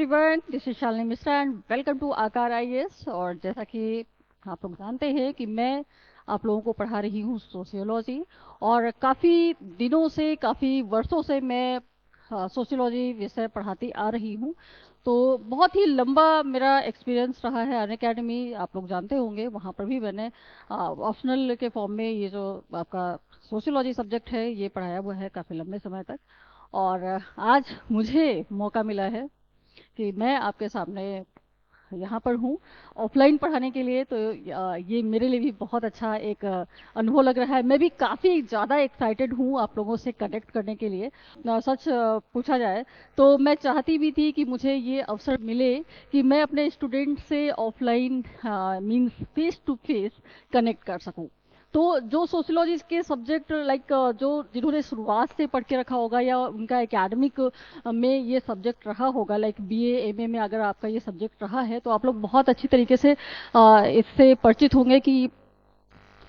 Everyone, this is Shalini Mishra and welcome to Aakar IAS. और जैसा कि आप लोग जानते हैं कि मैं आप लोगों को पढ़ा रही हूँ सोशियोलॉजी। और काफ़ी दिनों से, काफ़ी वर्षों से मैं सोशियोलॉजी विषय पढ़ाती आ रही हूँ। तो बहुत ही लंबा मेरा एक्सपीरियंस रहा है। अन अकेडमी आप लोग जानते होंगे, वहाँ पर भी मैंने ऑप्शनल के फॉर्म में ये जो आपका सोशियोलॉजी सब्जेक्ट है ये पढ़ाया हुआ है काफ़ी लंबे समय तक। और आज मुझे मौका मिला है कि मैं आपके सामने यहाँ पर हूँ ऑफलाइन पढ़ाने के लिए। तो ये मेरे लिए भी बहुत अच्छा एक अनुभव लग रहा है। मैं भी काफ़ी ज़्यादा एक्साइटेड हूँ आप लोगों से कनेक्ट करने के लिए। सच पूछा जाए तो मैं चाहती भी थी कि मुझे ये अवसर मिले कि मैं अपने स्टूडेंट से offline means face to face connect कर सकूँ। तो जो सोशियोलॉजी के सब्जेक्ट लाइक जो जिन्होंने शुरुआत से पढ़ के रखा होगा या उनका एकेडमिक में ये सब्जेक्ट रहा होगा, लाइक बीए एमए में अगर आपका ये सब्जेक्ट रहा है तो आप लोग बहुत अच्छी तरीके से इससे परिचित होंगे कि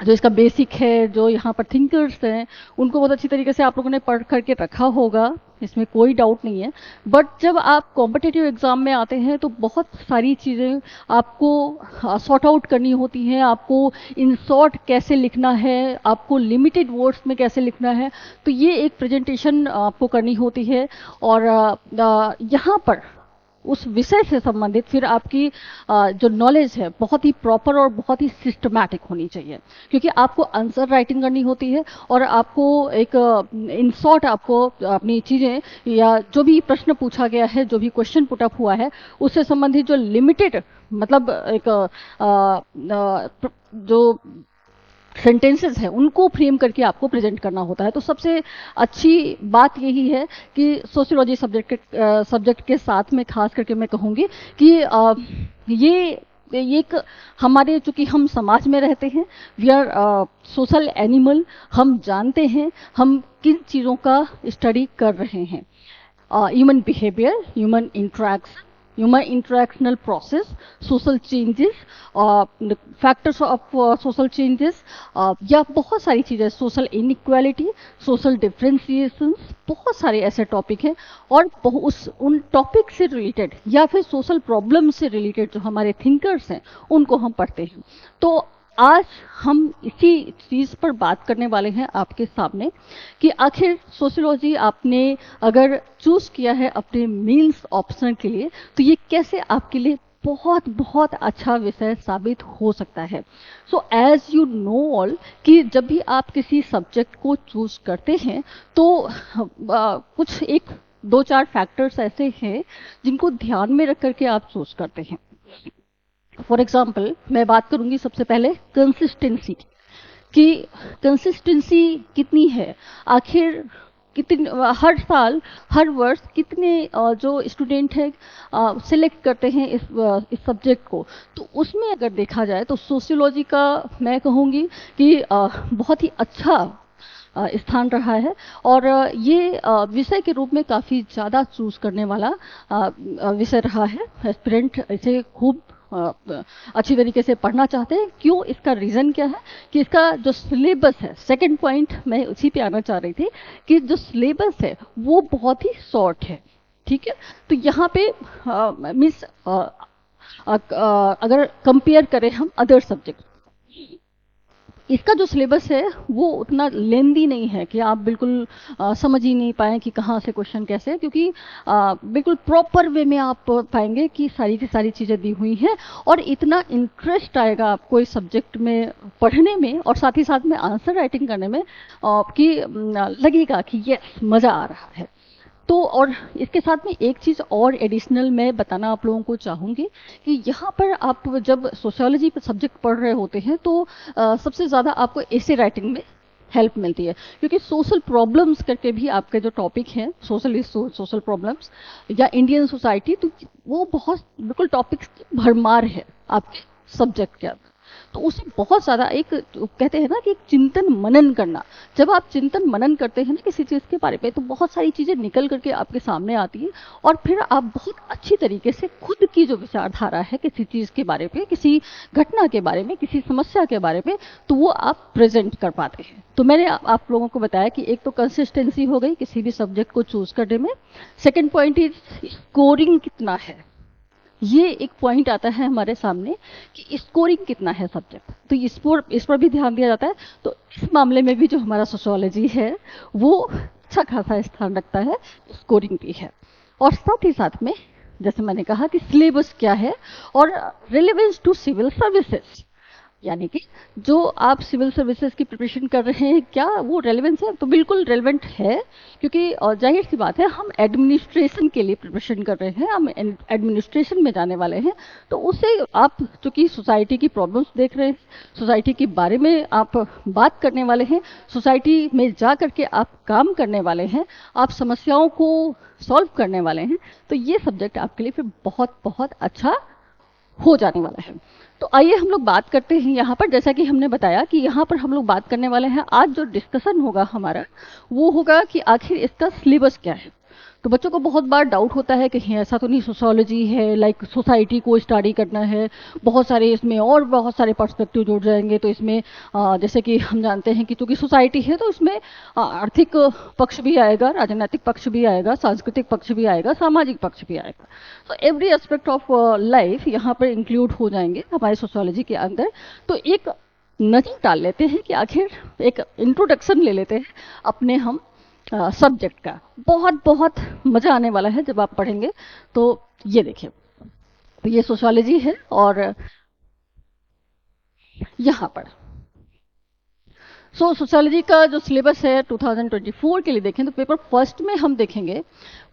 जो इसका बेसिक है, जो यहाँ पर थिंकर्स हैं उनको बहुत अच्छी तरीके से आप लोगों ने पढ़ करके रखा होगा, इसमें कोई डाउट नहीं है। बट जब आप कॉम्पिटिटिव एग्जाम में आते हैं तो बहुत सारी चीज़ें आपको सॉर्ट आउट करनी होती हैं। आपको इन शॉर्ट कैसे लिखना है, आपको लिमिटेड वर्ड्स में कैसे लिखना है, तो ये एक प्रेजेंटेशन आपको करनी होती है। और यहाँ पर उस विषय से संबंधित फिर आपकी जो नॉलेज है बहुत ही प्रॉपर और बहुत ही सिस्टमैटिक होनी चाहिए, क्योंकि आपको आंसर राइटिंग करनी होती है और आपको एक इन शॉर्ट आपको अपनी चीज़ें या जो भी प्रश्न पूछा गया है, जो भी क्वेश्चन पुट अप हुआ है उससे संबंधित जो लिमिटेड मतलब एक जो सेंटेंसेस हैं उनको फ्रेम करके आपको प्रेजेंट करना होता है। तो सबसे अच्छी बात यही है कि सोशियोलॉजी सब्जेक्ट के साथ में खास करके मैं कहूँगी कि ये एक हमारे, चूंकि हम समाज में रहते हैं, वी आर सोशल एनिमल। हम जानते हैं हम किन चीज़ों का स्टडी कर रहे हैं। Human behaviour, human interactional process, social changes, factors of social changes, या बहुत सारी चीज़ें, सोशल इनइक्वालिटी, सोशल डिफरेंशिएशंस, बहुत सारे ऐसे टॉपिक हैं। और उन टॉपिक से रिलेटेड या फिर सोशल प्रॉब्लम से रिलेटेड जो हमारे थिंकर्स हैं उनको हम पढ़ते हैं। तो आज हम इसी चीज़ पर बात करने वाले हैं आपके सामने कि आखिर सोशियोलॉजी आपने अगर चूज किया है अपने मेंस ऑप्शन के लिए तो ये कैसे आपके लिए बहुत बहुत अच्छा विषय साबित हो सकता है। So as you know all कि जब भी आप किसी सब्जेक्ट को चूज करते हैं तो कुछ एक दो चार फैक्टर्स ऐसे हैं जिनको ध्यान में रख करके आप चूज करते हैं। फॉर एग्जाम्पल मैं बात करूंगी सबसे पहले कंसिस्टेंसी की। कंसिस्टेंसी कितनी है आखिर, कितनी हर साल हर वर्ष कितने जो स्टूडेंट है सिलेक्ट करते हैं इस सब्जेक्ट को। तो उसमें अगर देखा जाए तो सोशियोलॉजी का मैं कहूँगी कि बहुत ही अच्छा स्थान रहा है। और ये विषय के रूप में काफ़ी ज़्यादा चूज करने वाला विषय रहा है। एस्पिरेंट इसे खूब अच्छी तरीके से पढ़ना चाहते हैं। क्यों? इसका रीज़न क्या है कि इसका जो सिलेबस है, सेकंड पॉइंट मैं उसी पे आना चाह रही थी कि जो सिलेबस है वो बहुत ही शॉर्ट है। ठीक है, तो यहाँ पे मीन्स अगर कंपेयर करें हम अदर सब्जेक्ट, इसका जो सिलेबस है वो उतना लेंदी नहीं है कि आप बिल्कुल समझ ही नहीं पाए कि कहाँ से क्वेश्चन कैसे है, क्योंकि बिल्कुल प्रॉपर वे में आप पाएंगे कि सारी की सारी चीज़ें दी हुई हैं और इतना इंटरेस्ट आएगा आपको इस सब्जेक्ट में पढ़ने में और साथ ही साथ में आंसर राइटिंग करने में कि लगेगा कि यस मज़ा आ रहा है। तो और इसके साथ में एक चीज़ और एडिशनल मैं बताना आप लोगों को चाहूँगी कि यहाँ पर आप जब सोशियोलॉजी सब्जेक्ट पढ़ रहे होते हैं तो सबसे ज़्यादा आपको एसे राइटिंग में हेल्प मिलती है, क्योंकि सोशल प्रॉब्लम्स करके भी आपके जो टॉपिक हैं, सोशल इशू, सोशल प्रॉब्लम्स या इंडियन सोसाइटी, तो वो बहुत बिल्कुल टॉपिक्स भरमार है आपके सब्जेक्ट के अंदर। तो उसे बहुत ज़्यादा एक कहते हैं ना कि एक चिंतन मनन करना। जब आप चिंतन मनन करते हैं ना किसी चीज़ के बारे में तो बहुत सारी चीज़ें निकल करके आपके सामने आती है और फिर आप बहुत अच्छी तरीके से खुद की जो विचारधारा है किसी चीज़ के बारे में, किसी घटना के बारे में, किसी समस्या के बारे में, तो वो आप प्रेजेंट कर पाते हैं। तो मैंने आप लोगों को बताया कि एक तो कंसिस्टेंसी हो गई किसी भी सब्जेक्ट को चूज करने में। सेकेंड पॉइंट इज स्कोरिंग कितना है। ये एक पॉइंट आता है हमारे सामने कि स्कोरिंग कितना है सब्जेक्ट, तो इस पर भी ध्यान दिया जाता है। तो इस मामले में भी जो हमारा सोशियोलॉजी है वो अच्छा खासा स्थान रखता है, स्कोरिंग भी है। और साथ ही साथ में जैसे मैंने कहा कि सिलेबस क्या है और रिलेवेंस टू सिविल सर्विसेज, यानी कि जो आप सिविल सर्विसेज की प्रिपरेशन कर रहे हैं क्या वो रेलेवेंस है, तो बिल्कुल रेलेवेंट है, क्योंकि जाहिर सी बात है हम एडमिनिस्ट्रेशन के लिए प्रिपरेशन कर रहे हैं, हम एडमिनिस्ट्रेशन में जाने वाले हैं। तो उससे आप चूंकि सोसाइटी की प्रॉब्लम्स देख रहे हैं, सोसाइटी के बारे में आप बात करने वाले हैं, सोसाइटी में जा करके आप काम करने वाले हैं, आप समस्याओं को सॉल्व करने वाले हैं, तो ये सब्जेक्ट आपके लिए फिर बहुत बहुत अच्छा हो जाने वाला है। तो आइए हम लोग बात करते हैं यहाँ पर, जैसा कि हमने बताया कि यहाँ पर हम लोग बात करने वाले हैं, आज जो डिस्कशन होगा हमारा वो होगा कि आखिर इसका सिलेबस क्या है। तो बच्चों को बहुत बार डाउट होता है कहीं ऐसा तो नहीं सोशियोलॉजी है लाइक सोसाइटी को स्टडी करना है, बहुत सारे इसमें और बहुत सारे पर्सपेक्टिव जुड़ जाएंगे। तो इसमें जैसे कि हम जानते हैं कि चूंकि सोसाइटी है तो इसमें आर्थिक पक्ष भी आएगा, राजनीतिक पक्ष भी आएगा, सांस्कृतिक पक्ष भी आएगा, सामाजिक पक्ष भी आएगा। तो एवरी एस्पेक्ट ऑफ लाइफ यहाँ पर इंक्लूड हो जाएंगे हमारे सोशियोलॉजी के अंदर। तो एक नजर डाल लेते हैं कि आखिर एक इंट्रोडक्शन ले लेते हैं अपने हम सब्जेक्ट का। बहुत बहुत मजा आने वाला है जब आप पढ़ेंगे। तो ये देखिए, तो ये सोशियोलॉजी है और यहाँ पर सोशियोलॉजी का जो सिलेबस है 2024 के लिए देखें तो पेपर फर्स्ट में हम देखेंगे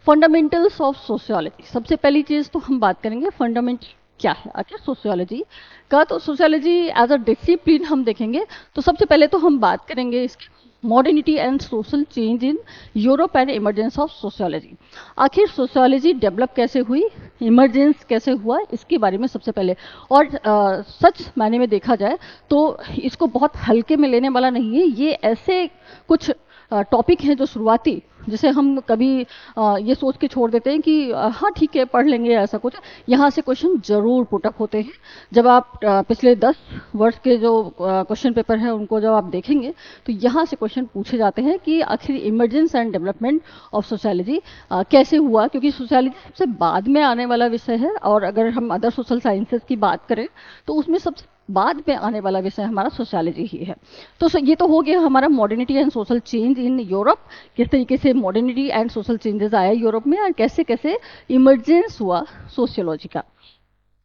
फंडामेंटल्स ऑफ सोशियोलॉजी। सबसे पहली चीज तो हम बात करेंगे फंडामेंट क्या है आखिर सोशियोलॉजी का। तो सोशियोलॉजी एज अ डिसिप्लिन हम देखेंगे। तो सबसे पहले तो हम बात करेंगे इसकी modernity and social change in Europe and emergence of sociology. आखिर सोशियोलॉजी डेवलप कैसे हुई, इमरजेंस कैसे हुआ, इसके बारे में सबसे पहले। और सच मायने में देखा जाए तो इसको बहुत हल्के में लेने वाला नहीं है। ये ऐसे कुछ टॉपिक हैं जो शुरुआती, जिसे हम कभी ये सोच के छोड़ देते हैं कि हाँ ठीक है पढ़ लेंगे, ऐसा कुछ यहाँ से क्वेश्चन जरूर पुटअप होते हैं। जब आप पिछले 10 वर्ष के जो क्वेश्चन पेपर हैं उनको जब आप देखेंगे तो यहाँ से क्वेश्चन पूछे जाते हैं कि आखिर emergence and development of sociology कैसे हुआ, क्योंकि सोशियोलॉजी सबसे बाद में आने वाला विषय है। और अगर हम अदर सोशल साइंसेज की बात करें तो उसमें सबसे बाद में आने वाला विषय हमारा सोशियोलॉजी ही है। तो ये तो हो गया हमारा modernity and social change in Europe, किस तरीके से मॉडर्निटी एंड सोशल चेंजेस आया यूरोप में और कैसे कैसे इमरजेंस हुआ सोशियोलॉजी का।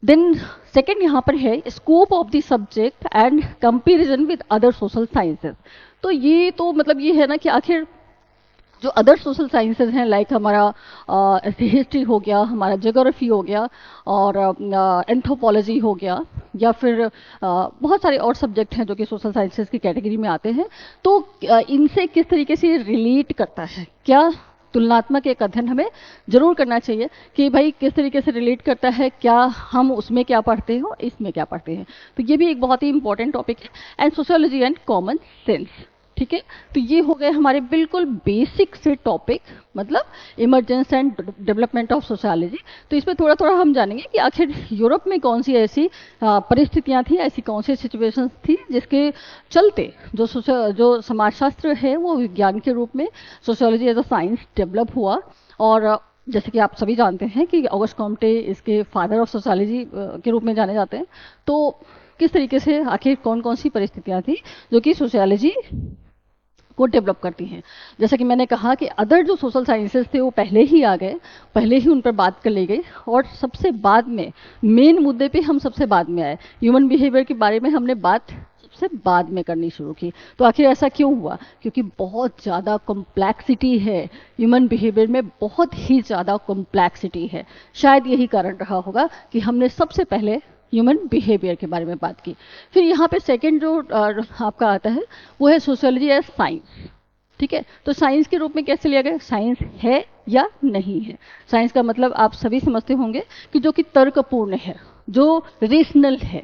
देन सेकेंड यहाँ पर है scope of the subject and comparison with other social sciences. तो ये तो मतलब ये है ना कि आखिर जो अदर सोशल साइंसेज हैं लाइक हमारा हिस्ट्री हो गया, हमारा ज्योग्राफी हो गया और एंथ्रोपोलॉजी हो गया, या फिर बहुत सारे और सब्जेक्ट हैं जो कि सोशल साइंसेज की कैटेगरी में आते हैं। तो इनसे किस तरीके से रिलेट करता है, क्या तुलनात्मक एक अध्ययन हमें जरूर करना चाहिए कि भाई किस तरीके से रिलेट करता है, क्या हम उसमें क्या पढ़ते हैं और इसमें क्या पढ़ते हैं। तो ये भी एक बहुत ही इंपॉर्टेंट टॉपिक है। And sociology and common sense, ठीक है। तो ये हो गए हमारे बिल्कुल बेसिक से टॉपिक, मतलब emergence and development of sociology. तो इसमें थोड़ा थोड़ा हम जानेंगे कि आखिर यूरोप में कौन सी ऐसी परिस्थितियां थी, ऐसी कौन सी सिचुएशंस थी जिसके चलते जो समाजशास्त्र है वो विज्ञान के रूप में sociology as a science develop हुआ। और जैसे कि आप सभी जानते हैं कि ऑगस्ट कॉम्टे इसके फादर ऑफ सोशियोलॉजी के रूप में जाने जाते हैं। तो किस तरीके से आखिर कौन कौन सी परिस्थितियां थी जो कि सोशियोलॉजी को डेवलप करती हैं। जैसा कि मैंने कहा कि अदर जो सोशल साइंसेस थे वो पहले ही आ गए, पहले ही उन पर बात कर ली गई और सबसे बाद में मेन मुद्दे पे हम सबसे बाद में आए। ह्यूमन बिहेवियर के बारे में हमने बात सबसे बाद में करनी शुरू की। तो आखिर ऐसा क्यों हुआ, क्योंकि बहुत ज़्यादा कॉम्प्लेक्सिटी है ह्यूमन बिहेवियर में, बहुत ही ज़्यादा कॉम्प्लेक्सिटी है। शायद यही कारण रहा होगा कि हमने सबसे पहले ह्यूमन बिहेवियर के बारे में बात की। फिर यहाँ पे सेकंड जो आपका आता है वो है सोशियोलॉजी एज साइंस, ठीक है। तो साइंस के रूप में कैसे लिया गया, साइंस है या नहीं है। साइंस का मतलब आप सभी समझते होंगे कि जो कि तर्कपूर्ण है, जो रेशनल है,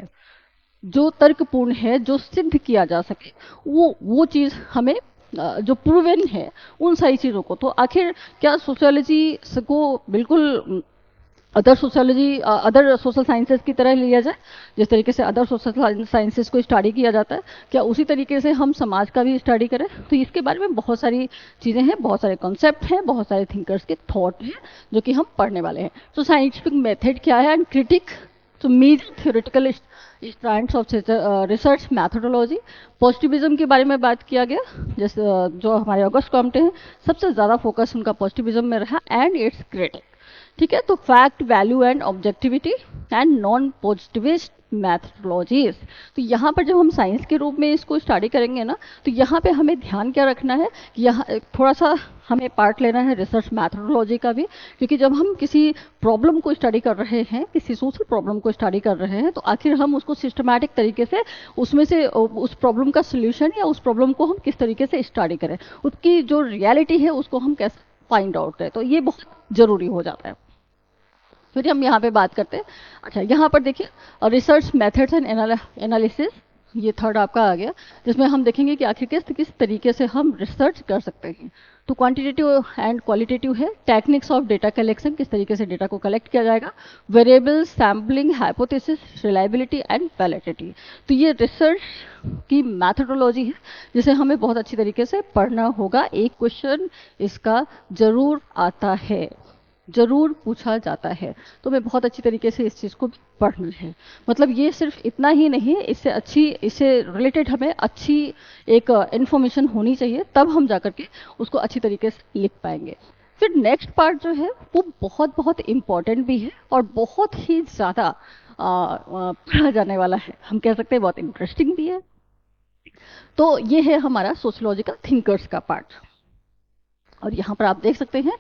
जो तर्कपूर्ण है, जो सिद्ध किया जा सके, वो चीज़ हमें जो प्रूवन है उन सारी चीज़ों को। तो आखिर क्या सोशियोलॉजी को बिल्कुल other sociology, other social sciences की तरह लिया जाए, जिस तरीके से अदर सोशल साइंसेज को स्टडी किया जाता है, क्या उसी तरीके से हम समाज का भी स्टडी करें? तो इसके बारे में बहुत सारी चीज़ें हैं, बहुत सारे कॉन्सेप्ट हैं, बहुत सारे थिंकर्स के थॉट हैं जो कि हम पढ़ने वाले हैं। तो साइंटिफिक मेथड क्या है एंड क्रिटिक, तो major theoretical strands of research methodology. Positivism के बारे में बात किया गया, जैसे जो हमारे ऑगस्ट कॉम्टे हैं, सबसे ज़्यादा फोकस उनका पॉजिटिविज्म में रहा एंड इट्स क्रिटिक। ठीक है, तो fact, value and objectivity and non positivist methodologies. तो यहाँ पर जब हम साइंस के रूप में इसको स्टडी करेंगे ना, तो यहाँ पे हमें ध्यान क्या रखना है कि यहाँ थोड़ा सा हमें पार्ट लेना है रिसर्च मैथोडोलॉजी का भी, क्योंकि जब हम किसी प्रॉब्लम को स्टडी कर रहे हैं, किसी सोशल प्रॉब्लम को स्टडी कर रहे हैं, तो आखिर हम उसको सिस्टमैटिक तरीके से उसमें से उस प्रॉब्लम का सोल्यूशन या उस प्रॉब्लम को हम किस तरीके से स्टडी करें, उसकी जो रियलिटी है उसको हम कैसे फाइंड आउट करें, तो ये बहुत ज़रूरी हो जाता है। फिर हम यहाँ पे बात करते हैं। अच्छा, यहाँ पर देखिए रिसर्च मेथड्स एंड एनालिसिस, ये थर्ड आपका आ गया, जिसमें हम देखेंगे कि आखिर किस किस तरीके से हम रिसर्च कर सकते हैं। तो क्वांटिटेटिव एंड क्वालिटेटिव है, टेक्निक्स ऑफ डेटा कलेक्शन, किस तरीके से डेटा को कलेक्ट किया जाएगा, variable sampling, hypothesis, reliability and validity. तो ये रिसर्च की मैथोडोलॉजी है जिसे हमें बहुत अच्छी तरीके से पढ़ना होगा। एक क्वेश्चन इसका जरूर आता है, जरूर पूछा जाता है, तो हमें बहुत अच्छी तरीके से इस चीज़ को पढ़ना है। मतलब ये सिर्फ इतना ही नहीं, इससे रिलेटेड हमें अच्छी एक इंफॉर्मेशन होनी चाहिए, तब हम जाकर के उसको अच्छी तरीके से लिख पाएंगे। फिर नेक्स्ट पार्ट जो है वो बहुत बहुत इम्पॉर्टेंट भी है और बहुत ही ज़्यादा पढ़ा जाने वाला है, हम कह सकते हैं बहुत इंटरेस्टिंग भी है। तो ये है हमारा सोशियोलॉजिकल थिंकर्स का पार्ट। और यहाँ पर आप देख सकते हैं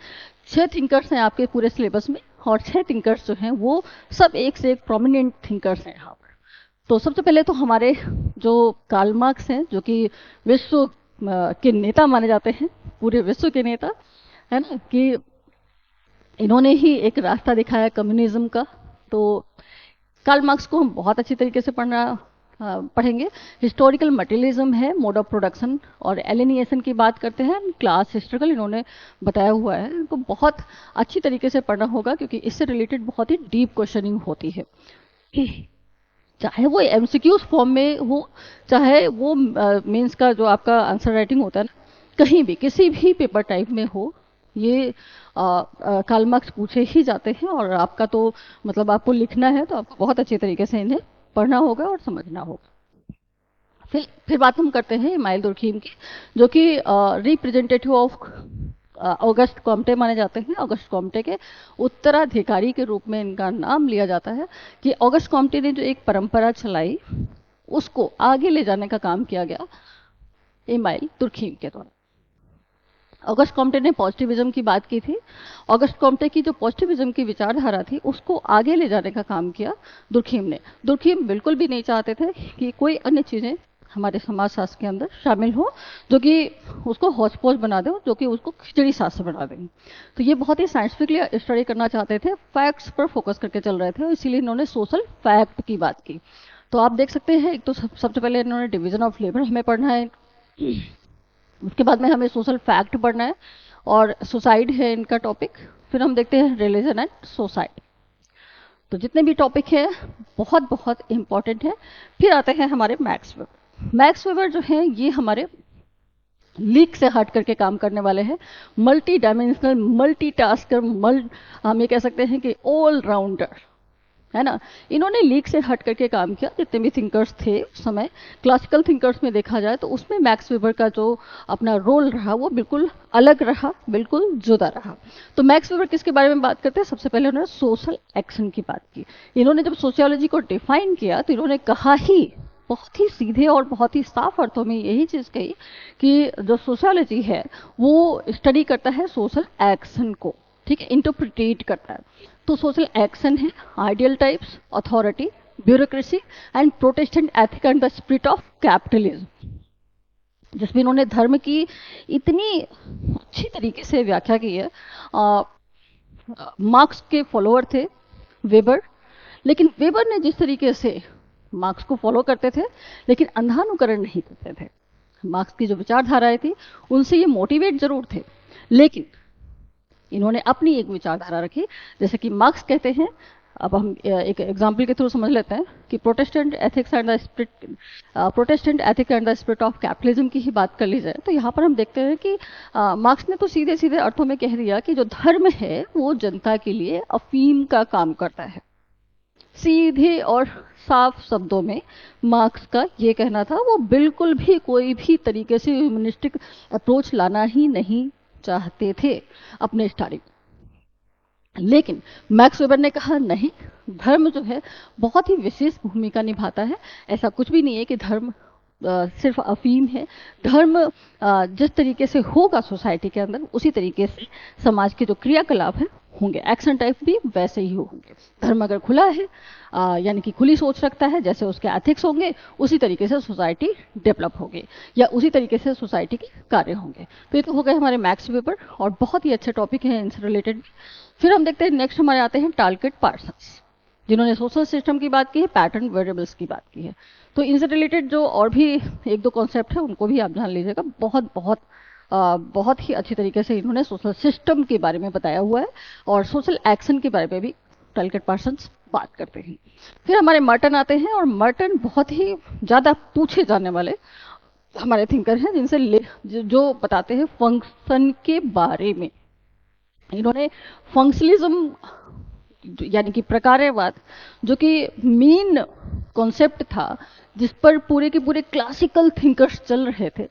6 थिंकर्स हैं आपके पूरे सिलेबस में, और 6 थिंकर्स जो हैं वो सब एक से एक प्रोमिनेंट थिंकर्स हैं यहाँ पर। तो सबसे पहले तो हमारे जो कार्ल मार्क्स हैं, जो कि विश्व के नेता माने जाते हैं, पूरे विश्व के नेता, है ना, कि इन्होंने ही एक रास्ता दिखाया कम्युनिज्म का। तो कार्ल मार्क्स को हम बहुत अच्छी तरीके से पढ़ेंगे। हिस्टोरिकल मटेरियलिज्म है, मोड ऑफ प्रोडक्शन और एलिनिएशन की बात करते हैं, क्लास हिस्ट्रिकल इन्होंने बताया हुआ है, इनको बहुत अच्छी तरीके से पढ़ना होगा क्योंकि इससे रिलेटेड बहुत ही डीप क्वेश्चनिंग होती है, चाहे वो एमसीक्यूज फॉर्म में हो, चाहे वो मेंस का जो आपका आंसर राइटिंग होता है ना, कहीं भी किसी भी पेपर टाइप में हो, ये कार्ल मार्क्स पूछे ही जाते हैं। और आपका तो मतलब आपको लिखना है तो आपको बहुत अच्छे तरीके से इन्हें पढ़ना होगा और समझना होगा। फिर बात हम करते हैं इमाइल दुर्खीम की, जो कि रिप्रेजेंटेटिव ऑफ ऑगस्ट कॉम्टे माने जाते हैं। ऑगस्ट कॉम्टे के उत्तराधिकारी के रूप में इनका नाम लिया जाता है कि ऑगस्ट कॉम्टे ने जो एक परंपरा चलाई उसको आगे ले जाने का काम किया गया इमाइल दुर्खीम के द्वारा। ऑगस्ट कॉम्टे ने पॉजिटिविज्म की बात की थी। ऑगस्ट कॉम्टे की जो पॉजिटिविज्म की विचारधारा थी उसको आगे ले जाने का काम किया दुर्खीम ने। दुर्खीम बिल्कुल भी नहीं चाहते थे कि कोई अन्य चीज़ें हमारे समाज शास्त्र के अंदर शामिल हो जो कि उसको हौच पौच बना दे, जो कि उसको खिचड़ी शास्त्र बना दें। तो ये बहुत ही साइंटिफिकली स्टडी करना चाहते थे, फैक्ट्स पर फोकस करके चल रहे थे, और इसीलिए इन्होंने सोशल फैक्ट की बात की। तो आप देख सकते हैं, एक तो सबसे पहले इन्होंने डिवीजन ऑफ लेबर हमें पढ़ना है, उसके बाद में हमें सोशल फैक्ट पढ़ना है, और सुसाइड है इनका टॉपिक। फिर हम देखते हैं रिलीजन एंड सोसाइटी। तो जितने भी टॉपिक है बहुत बहुत इंपॉर्टेंट है। फिर आते हैं हमारे मैक्स वेबर। मैक्स वेबर जो है ये हमारे लीक से हट करके काम करने वाले हैं, मल्टी डायमेंशनल, मल्टी टास्कर, हम ये कह सकते हैं कि ऑल राउंडर, है ना। इन्होंने लीक से हट करके काम किया। जितने भी थिंकर्स थे उस समय, क्लासिकल थिंकर्स में देखा जाए तो उसमें मैक्स वेबर का जो अपना रोल रहा वो बिल्कुल अलग रहा, बिल्कुल जुदा रहा। तो मैक्स वेबर किसके बारे में बात करते हैं? सबसे पहले उन्होंने सोशल एक्शन की बात की। इन्होंने जब सोशियोलॉजी को डिफाइन किया तो इन्होंने कहा ही बहुत ही सीधे और बहुत ही साफ अर्थों में यही चीज़ कही कि जो सोशियोलॉजी है वो स्टडी करता है सोशल एक्शन को, ठीक है, इंटरप्रिटेट करता है। तो सोशल एक्शन है ideal types, authority, bureaucracy and Protestant ethic and the spirit of capitalism, जिसमें इन्होंने धर्म की इतनी अच्छी तरीके से व्याख्या की है। मार्क्स के फॉलोअर थे वेबर, लेकिन वेबर ने जिस तरीके से मार्क्स को फॉलो करते थे लेकिन अंधानुकरण नहीं करते थे। मार्क्स की जो विचारधाराएं थी उनसे ये मोटिवेट जरूर थे, लेकिन इन्होंने अपनी एक विचारधारा रखी, जैसे कि मार्क्स कहते हैं। अब हम एक एग्जाम्पल के थ्रू समझ लेते हैं कि Protestant ethics and the spirit, Protestant ethic and the spirit of capitalism की ही बात कर ली जाए तो यहाँ पर हम देखते हैं कि मार्क्स ने तो सीधे सीधे अर्थों में कह दिया कि जो धर्म है वो जनता के लिए अफीम का काम करता है। सीधे और साफ शब्दों में मार्क्स का ये कहना था, वो बिल्कुल भी कोई भी तरीके से ह्यूमनिस्टिक अप्रोच लाना ही नहीं चाहते थे अपने स्टार्टिंग। लेकिन मैक्स वेबर ने कहा नहीं, धर्म जो है बहुत ही विशेष भूमिका निभाता है। ऐसा कुछ भी नहीं है कि धर्म सिर्फ अफीम है। धर्म जिस तरीके से होगा सोसाइटी के अंदर, उसी तरीके से समाज के जो क्रियाकलाप है होंगे, एक्शन टाइप भी वैसे ही होंगे। धर्म अगर खुला है यानी कि खुली सोच रखता है, जैसे उसके एथिक्स होंगे उसी तरीके से सोसाइटी डेवलप होगी या उसी तरीके से सोसाइटी के कार्य होंगे। तो ये तो हो गए हमारे मैक्स वेबर और बहुत ही अच्छे टॉपिक हैं इनसे रिलेटेड। फिर हम देखते हैं नेक्स्ट हमारे आते हैं टालकेट पार्सन्स, जिन्होंने सोशल सिस्टम की बात की है, पैटर्न वेरिएबल्स की बात की है। तो इनसे रिलेटेड जो और भी एक दो कॉन्सेप्ट है उनको भी आप जान लीजिएगा। बहुत ही अच्छी तरीके से इन्होंने सोशल सिस्टम के बारे में बताया हुआ है और सोशल एक्शन के बारे में भी टालकेट पार्सन्स बात करते हैं। फिर हमारे मर्टन आते हैं और मर्टन बहुत ही ज़्यादा पूछे जाने वाले हमारे थिंकर हैं, जिनसे जो बताते हैं फंक्शन के बारे में। इन्होंने फंक्शनलिज्म यानी कि प्रकार्यवाद, जो कि मेन कॉन्सेप्ट था जिस पर पूरे के पूरे क्लासिकल थिंकर्स चल रहे थे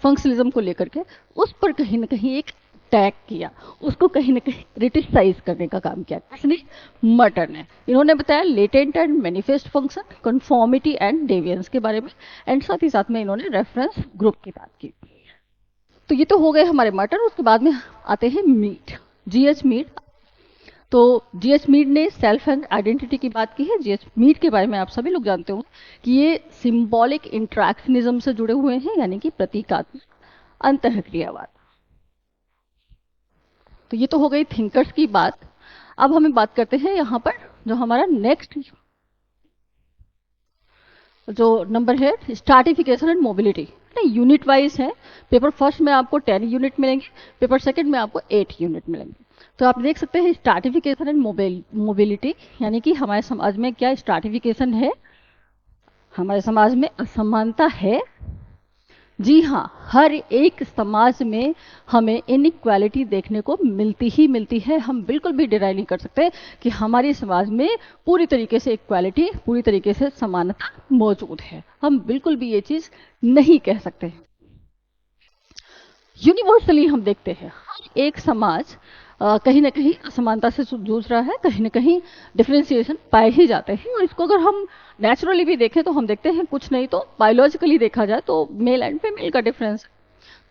फंक्शनलिज्म को लेकर के, उस पर कहीं ना कहीं एक टैग किया, उसको कहीं ना कहीं क्रिटिसाइज करने का काम किया। किसने? मर्टन ने। इन्होंने बताया latent and manifest function, conformity and deviance के बारे में, एंड साथ ही साथ में इन्होंने रेफरेंस ग्रुप की बात की। तो ये तो हो गए हमारे मर्टन। उसके बाद में आते हैं मीड, जीएच मीड। तो जीएच मीड ने सेल्फ एंड आइडेंटिटी की बात की है। जीएच मीड के बारे में आप सभी लोग जानते हो कि ये सिंबॉलिक इंट्रैक्शनिज्म से जुड़े हुए हैं, यानी कि प्रतीकात्मक अंतःक्रियावाद। तो ये तो हो गई थिंकर्स की बात। अब हमें बात करते हैं यहाँ पर जो हमारा नेक्स्ट जो नंबर है, stratification and mobility. Unit wise है। पेपर फर्स्ट में आपको 10 यूनिट मिलेंगे, पेपर सेकंड में आपको 8 यूनिट मिलेंगे। तो आप देख सकते हैं स्ट्रैटिफिकेशन एंड मोबिलिटी, यानी कि हमारे समाज में क्या स्ट्रैटिफिकेशन है, हमारे समाज में असमानता है। जी हाँ, हर एक समाज में हमें इनइक्वालिटी देखने को मिलती ही मिलती है। हम बिल्कुल भी डिनाई नहीं कर सकते कि हमारे समाज में पूरी तरीके से इक्वालिटी, पूरी तरीके से समानता मौजूद है। हम बिल्कुल भी ये चीज नहीं कह सकते। यूनिवर्सली हम देखते हैं हर एक समाज कहीं ना कहीं असमानता से जूझ रहा है, कहीं ना कहीं डिफरेंशिएशन पाए ही जाते हैं। और इसको अगर हम नेचुरली भी देखें तो हम देखते हैं, कुछ नहीं तो बायोलॉजिकली देखा जाए तो मेल एंड फीमेल का डिफरेंस है।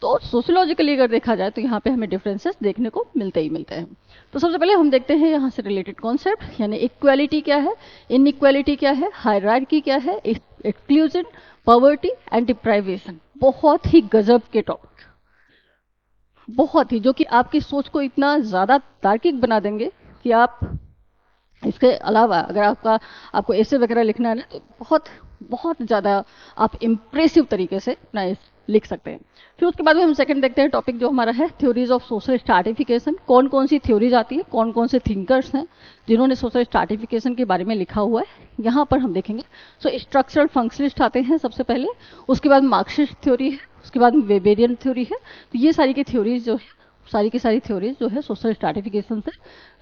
तो सोशियोलॉजिकली अगर देखा जाए तो यहाँ पे हमें डिफरेंसेस देखने को मिलते ही मिलते हैं। तो सबसे पहले हम देखते हैं यहाँ से रिलेटेड कॉन्सेप्ट, यानी इक्वालिटी क्या है, इनइक्वालिटी क्या है, हायरार्की क्या है, एक्सक्लूजन, पॉवर्टी एंड डिप्राइवेशन। बहुत ही गजब के टॉपिक, बहुत ही, जो कि आपकी सोच को इतना ज़्यादा तार्किक बना देंगे कि आप इसके अलावा अगर आपको ऐसे वगैरह लिखना है ना, तो बहुत बहुत ज़्यादा आप इम्प्रेसिव तरीके से अपना लिख सकते हैं। फिर उसके बाद में हम सेकंड देखते हैं टॉपिक जो हमारा है थ्योरीज ऑफ सोशल स्ट्रैटिफिकेशन। कौन कौन सी थ्योरीज आती है, कौन कौन से थिंकर्स हैं जिन्होंने सोशल स्ट्रैटिफिकेशन के बारे में लिखा हुआ है, यहाँ पर हम देखेंगे। सो स्ट्रक्चरल फंक्शनिस्ट आते हैं सबसे पहले, उसके बाद मार्क्सिस्ट थ्योरी है, उसके बाद वेबेरियन थ्योरी है। तो ये सारी की थ्योरीज जो है, सारी की सारी थ्योरीज जो है सोशल स्ट्रैटिफिकेशन से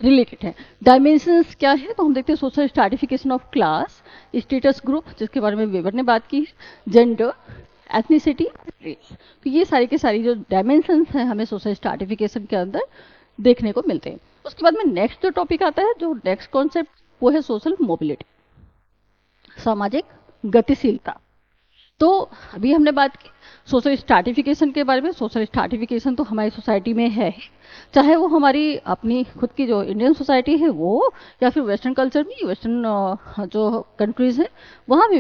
रिलेटेड है। डायमेंशंस क्या है, तो हम देखते हैं social stratification of class, status group जिसके बारे में वेबर ने बात की, जेंडर, एथनिसिटी, रेस। तो ये सारी की सारी जो डायमेंशंस हैं हमें सोशल स्ट्रैटिफिकेशन के अंदर देखने को मिलते हैं। उसके बाद में नेक्स्ट जो टॉपिक आता है, जो नेक्स्ट कॉन्सेप्ट, वो है सोशल मोबिलिटी, सामाजिक गतिशीलता। तो अभी हमने बात की सोशल स्ट्रैटिफिकेशन के बारे में। सोशल स्ट्रैटिफिकेशन तो हमारी सोसाइटी में है ही, चाहे वो हमारी अपनी खुद की जो इंडियन सोसाइटी है वो, या फिर वेस्टर्न कल्चर में, वेस्टर्न जो कंट्रीज है वहाँ भी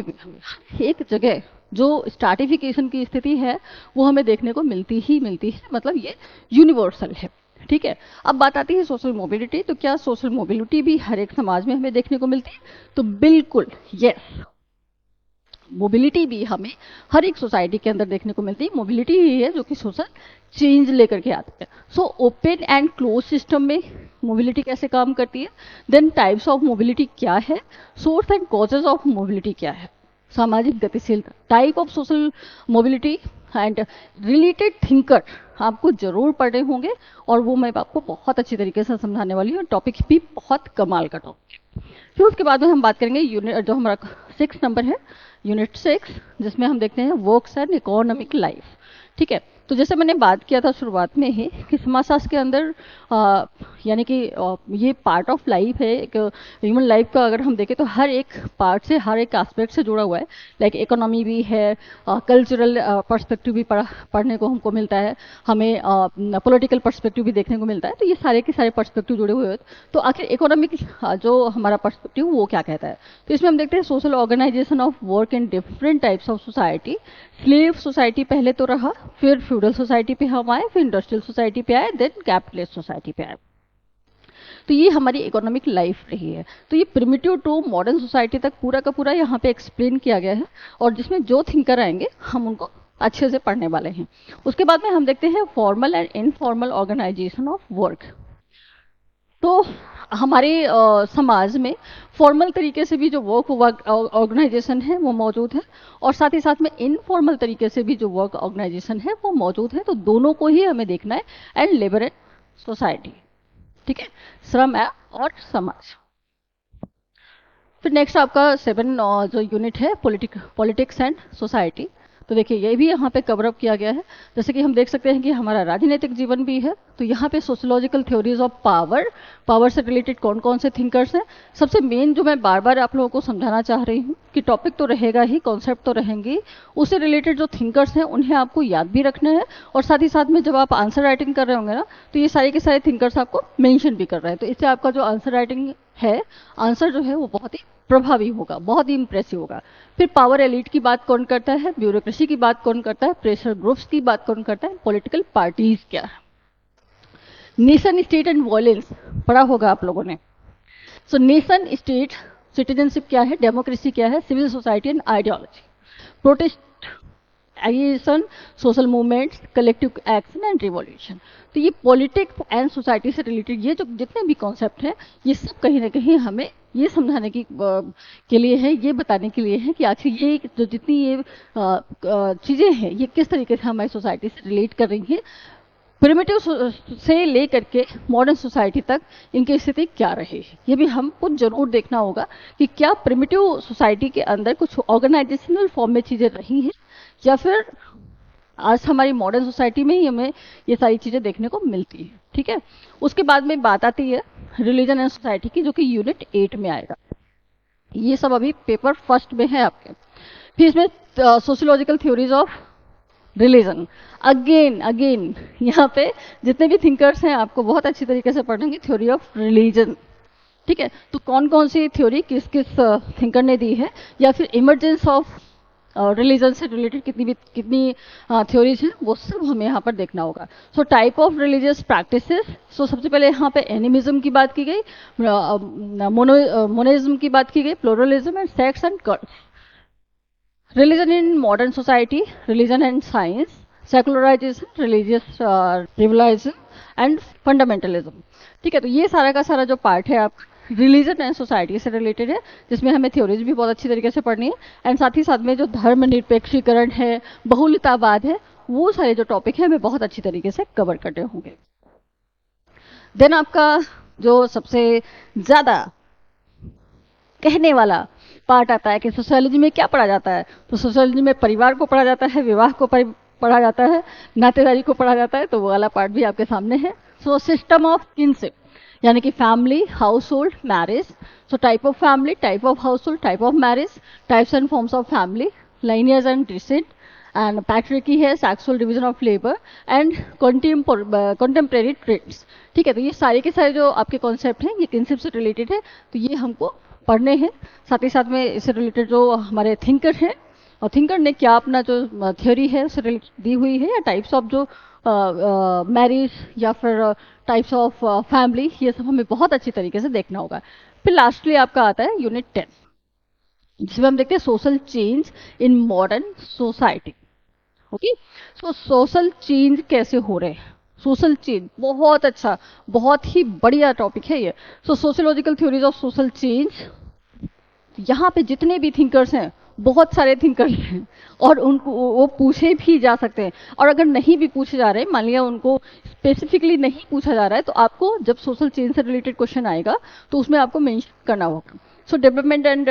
एक जगह जो स्ट्रैटिफिकेशन की स्थिति है वो हमें देखने को मिलती ही मिलती है। मतलब ये यूनिवर्सल है, ठीक है। अब बात आती है सोशल मोबिलिटी। तो क्या सोशल मोबिलिटी भी हर एक समाज में हमें देखने को मिलती है? तो बिल्कुल यस, मोबिलिटी भी हमें हर एक सोसाइटी के अंदर देखने को मिलती है। मोबिलिटी ही है जो कि सोशल चेंज लेकर के आती है। So open and close system में मोबिलिटी कैसे काम करती है, देन टाइप्स ऑफ मोबिलिटी क्या है, source and causes of mobility क्या है, सामाजिक गतिशीलता, type of social mobility and related thinker आपको जरूर पढ़ने होंगे, और वो मैं आपको बहुत अच्छी तरीके से समझाने वाली हूँ। टॉपिक भी बहुत कमाल का टॉपिक है। फिर उसके बाद में हम बात करेंगे यूनिट जो हमारा 6 नंबर है, यूनिट 6, जिसमें हम देखते हैं वर्क्स एंड इकोनॉमिक लाइफ। ठीक है, तो जैसे मैंने बात किया था शुरुआत में ही कि समाजशास्त्र के अंदर यानी कि ये पार्ट ऑफ लाइफ है, एक ह्यूमन लाइफ का अगर हम देखें तो हर एक पार्ट से, हर एक एस्पेक्ट से जुड़ा हुआ है। लाइक इकोनॉमी भी है, कल्चरल पर्सपेक्टिव भी पढ़ने को हमको मिलता है, हमें पॉलिटिकल पर्सपेक्टिव भी देखने को मिलता है। तो ये सारे के सारे पर्सपेक्टिव जुड़े हुए हैं। तो आखिर इकोनॉमिक जो हमारा पर्सपेक्टिव वो क्या कहता है, तो इसमें हम देखते हैं social organisation of work in different types of society. Slave society पहले तो रहा, फिर फ्यूडल सोसाइटी पे हम आए, फिर इंडस्ट्रियल सोसाइटी पे आए, देन कैपिटलिस्ट सोसाइटी पे आए। तो ये हमारी इकोनॉमिक लाइफ रही है। तो ये प्रिमिटिव टू मॉडर्न सोसाइटी तक पूरा का पूरा यहाँ पे एक्सप्लेन किया गया है, और जिसमें जो थिंकर आएंगे हम उनको अच्छे से पढ़ने वाले हैं। उसके बाद में हम देखते हैं formal and informal organisation of work. तो हमारे समाज में फॉर्मल तरीके से भी जो वर्क ऑर्गेनाइजेशन है वो मौजूद है, और साथ ही साथ में इनफॉर्मल तरीके से भी जो वर्क ऑर्गेनाइजेशन है वो मौजूद है। तो दोनों को ही हमें देखना है, एंड लेबर एंड सोसाइटी। ठीक है, श्रम और समाज। फिर नेक्स्ट आपका 7 जो यूनिट है पॉलिटिक्स एंड सोसाइटी। तो देखिए ये भी यहाँ पे कवर अप किया गया है। जैसे कि हम देख सकते हैं कि हमारा राजनीतिक जीवन भी है, तो यहाँ पे सोशियोलॉजिकल थ्योरीज ऑफ पावर से रिलेटेड कौन कौन से थिंकर्स हैं। सबसे मेन जो मैं बार बार आप लोगों को समझाना चाह रही हूँ कि टॉपिक तो रहेगा ही, कॉन्सेप्ट तो रहेंगे, उससे रिलेटेड जो थिंकर्स हैं उन्हें आपको याद भी रखना है, और साथ ही साथ में जब आप आंसर राइटिंग कर रहे होंगे ना, तो ये सारे के सारे थिंकर्स आपको मेंशन भी कर रहे हैं। तो इससे आपका जो आंसर राइटिंग है, आंसर जो है वो बहुत ही प्रभावी होगा, बहुत ही इंप्रेसिव होगा। फिर पावर एलिट की बात कौन करता है, ब्यूरोक्रेसी की बात कौन करता है, प्रेशर ग्रुप्स की बात कौन करता है, पॉलिटिकल पार्टीज क्या है, नेशन स्टेट एंड वायलेंस पढ़ा होगा आप लोगों ने। सो नेशन स्टेट सिटीजनशिप क्या है, डेमोक्रेसी क्या है, civil society and ideology, protest agitation, social movements, collective action and revolution. तो ये पॉलिटिक्स एंड सोसाइटी से रिलेटेड ये जो जितने भी कॉन्सेप्ट हैं, ये सब कहीं ना कहीं हमें ये समझाने की के लिए है, ये बताने के लिए है कि आखिर ये जो जितनी ये चीज़ें हैं ये किस तरीके से हमारी सोसाइटी से रिलेट कर रही हैं, प्रिमिटिव से लेकर के मॉडर्न सोसाइटी तक इनकी स्थिति क्या रही है। ये भी हमको जरूर देखना होगा कि क्या प्रिमिटिव सोसाइटी के अंदर कुछ ऑर्गेनाइजेशनल फॉर्म में चीज़ें रही हैं, या फिर आज हमारी मॉडर्न सोसाइटी में ही हमें ये सारी चीज़ें देखने को मिलती है। ठीक है, उसके बाद में बात आती है रिलीजन एंड सोसाइटी की, जो कि यूनिट 8 में आएगा। ये सब अभी पेपर फर्स्ट में है आपके। फिर इसमें sociological theories of religion, again यहाँ पे जितने भी थिंकर्स हैं आपको बहुत अच्छी तरीके से पढ़ेंगे थ्योरी ऑफ रिलीजन। ठीक है, तो कौन कौन सी थ्योरी किस किस थिंकर ने दी है, या फिर इमर्जेंस ऑफ रिलीजन से रिलेटेड कितनी थ्योरीज हैं, वो सब हमें यहाँ पर देखना होगा। So type of religious practices. So सबसे पहले यहाँ पे एनिमिज्म की बात की गई, मोनिज्म की बात की गई, pluralism and sects and cults, religion in modern society, religion and science, secularization, religious revitalization and fundamentalism. ठीक है, तो ये सारा का सारा जो पार्ट है आप रिलीजन एंड सोसाइटी से रिलेटेड है, जिसमें हमें थ्योरीज भी बहुत अच्छी तरीके से पढ़नी है, एंड साथ ही साथ में जो धर्मनिरपेक्षीकरण है, बहुलतावाद है, वो सारे जो टॉपिक है हमें बहुत अच्छी तरीके से कवर करने होंगे। देन आपका जो सबसे ज्यादा कहने वाला पार्ट आता है कि सोशियोलॉजी में क्या पढ़ा जाता है, तो सोशियोलॉजी में परिवार को पढ़ा जाता है, विवाह को पढ़ा जाता है, नातेदारी को पढ़ा जाता है, तो वो वाला पार्ट भी आपके सामने है। सो सिस्टम ऑफ किनशिप, यानी कि family, household, marriage. So type of family, type of household, type of marriage, types and forms of family, lineages and descent, and patriarchy है, sexual division of labour and contemporary trends. ठीक है, तो ये सारे के सारे जो आपके कॉन्सेप्ट हैं ये किनशिप से रिलेटेड है, तो ये हमको पढ़ने हैं। साथ ही साथ में इससे रिलेटेड जो हमारे थिंकर हैं, और थिंकर ने क्या अपना जो थ्योरी है उससे रिलेटेड दी हुई है, या टाइप्स ऑफ जो मैरिज या फिर टाइप्स ऑफ फैमिली, ये सब हमें बहुत अच्छी तरीके से देखना होगा। फिर लास्टली आपका आता है यूनिट 10। जिसमें हम देखते हैं social change in modern society. Okay, so social change कैसे हो रहे हैं, सोशल चेंज बहुत अच्छा, बहुत ही बढ़िया टॉपिक है ये। So sociological theories of social change, यहाँ पे जितने भी थिंकर्स हैं, बहुत सारे थिंकर्स हैं, और उनको वो पूछे भी जा सकते हैं। और अगर नहीं भी पूछे जा रहे, मान लिया उनको स्पेसिफिकली नहीं पूछा जा रहा है, तो आपको जब सोशल चेंज से रिलेटेड क्वेश्चन आएगा तो उसमें आपको मेंशन करना होगा। सो development and